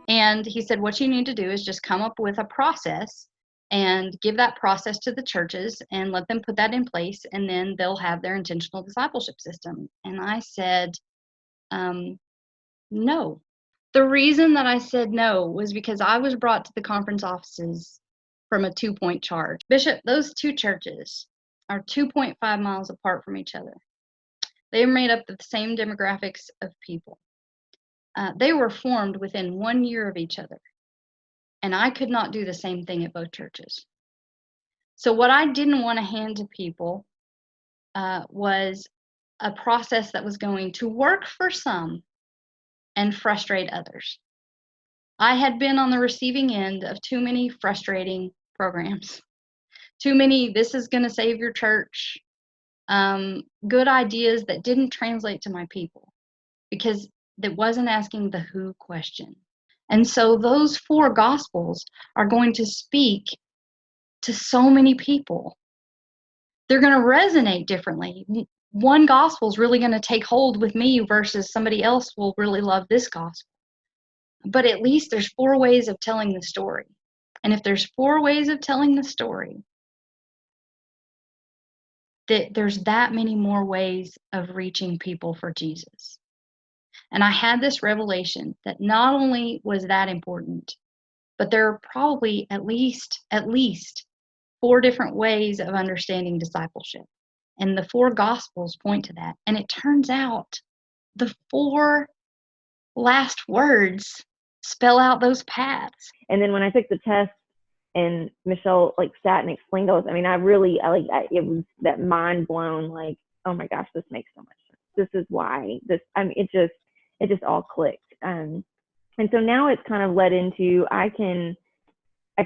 And he said, what you need to do is just come up with a process and give that process to the churches and let them put that in place, and then they'll have their intentional discipleship system. And I said, no. The reason that I said no was because I was brought to the conference offices from a 2-point charge. Bishop, those two churches are 2.5 miles apart from each other. They are made up of the same demographics of people. They were formed within 1 year of each other. And I could not do the same thing at both churches. So what I didn't want to hand to people was a process that was going to work for some and frustrate others. I had been on the receiving end of too many frustrating programs, too many, this is going to save your church, good ideas that didn't translate to my people because it wasn't asking the who question. And so those 4 gospels are going to speak to so many people. They're going to resonate differently. One gospel is really going to take hold with me versus somebody else will really love this gospel. But at least there's 4 ways of telling the story. And if there's 4 ways of telling the story, there's that many more ways of reaching people for Jesus. And I had this revelation that not only was that important, but there are probably at least 4 different ways of understanding discipleship. And the 4 gospels point to that. And it turns out the 4 last words spell out those paths. And then when I took the test and Michelle sat and explained those, I mean, it was that mind blown, oh my gosh, this makes so much sense. This is why it just all clicked. And so now it's kind of led into, I can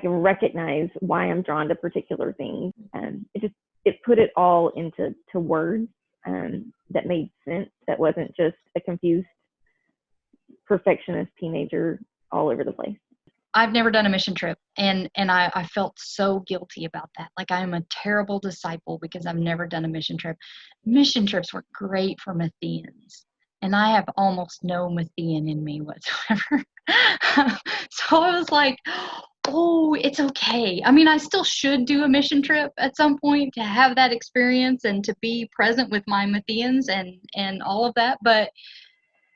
recognize why I'm drawn to particular things. It put it all into words that made sense, that wasn't just a confused perfectionist teenager all over the place. I've never done a mission trip, and I felt so guilty about that. Like I'm a terrible disciple because I've never done a mission trip. Mission trips were great for Mattheans, and I have almost no Matthean in me whatsoever. So I was like, oh, it's okay. I mean, I still should do a mission trip at some point to have that experience and to be present with my Mattheans and all of that, but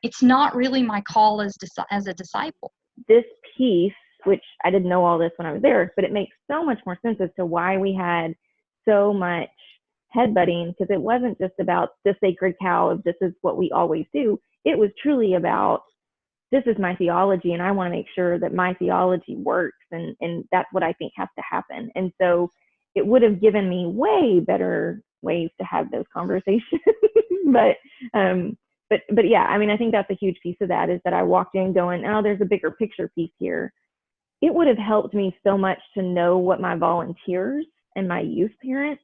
it's not really my call as a disciple. This piece, which I didn't know all this when I was there, but it makes so much more sense as to why we had so much headbutting, because it wasn't just about the sacred cow of this is what we always do. It was truly about, this is my theology and I want to make sure that my theology works, and that's what I think has to happen. And so it would have given me way better ways to have those conversations. But yeah, I mean, I think that's a huge piece of that, is that I walked in going, oh, there's a bigger picture piece here. It would have helped me so much to know what my volunteers and my youth parents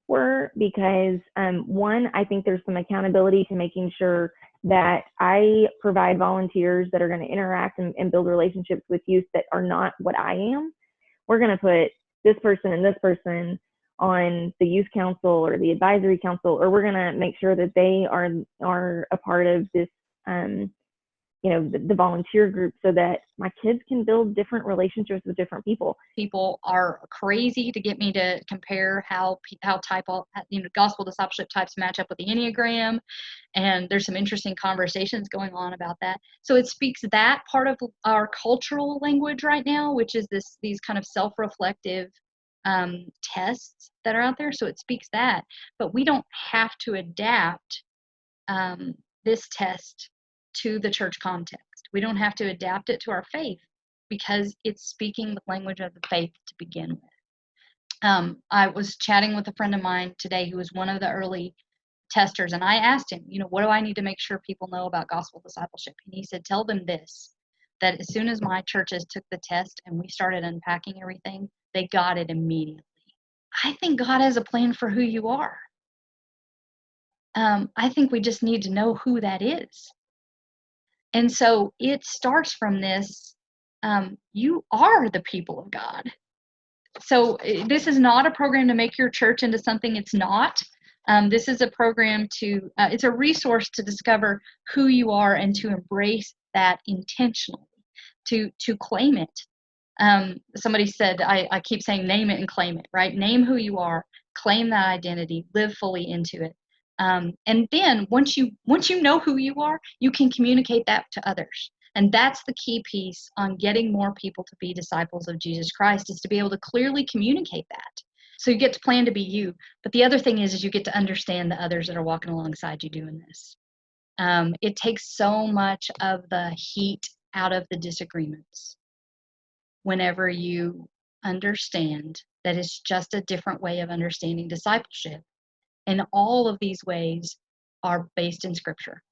were, because one, I think there's some accountability to making sure that I provide volunteers that are going to interact and build relationships with youth that are not what I am. We're going to put this person and this person on the youth council or the advisory council, or we're going to make sure that they are a part of this, the volunteer group, so that my kids can build different relationships with different people. People are crazy to get me to compare how gospel discipleship types match up with the Enneagram, and there's some interesting conversations going on about that. So it speaks that part of our cultural language right now, which is these kind of self-reflective tests that are out there. So it speaks that, but we don't have to adapt this test to the church context. We don't have to adapt it to our faith, because it's speaking the language of the faith to begin with. I was chatting with a friend of mine today who was one of the early testers, and I asked him, what do I need to make sure people know about gospel discipleship? And he said, tell them this, that as soon as my churches took the test and we started unpacking everything, they got it immediately. I think God has a plan for who you are. I think we just need to know who that is. And so it starts from this, you are the people of God. So this is not a program to make your church into something it's not. This is a program it's a resource to discover who you are and to embrace that intentionally. to claim it. Somebody said, I keep saying name it and claim it, right? Name who you are, claim that identity, live fully into it. And then once you know who you are, you can communicate that to others. And that's the key piece on getting more people to be disciples of Jesus Christ, is to be able to clearly communicate that. So you get to plan to be you. But the other thing is you get to understand the others that are walking alongside you doing this. It takes so much of the heat out of the disagreements whenever you understand that it's just a different way of understanding discipleship. And all of these ways are based in Scripture.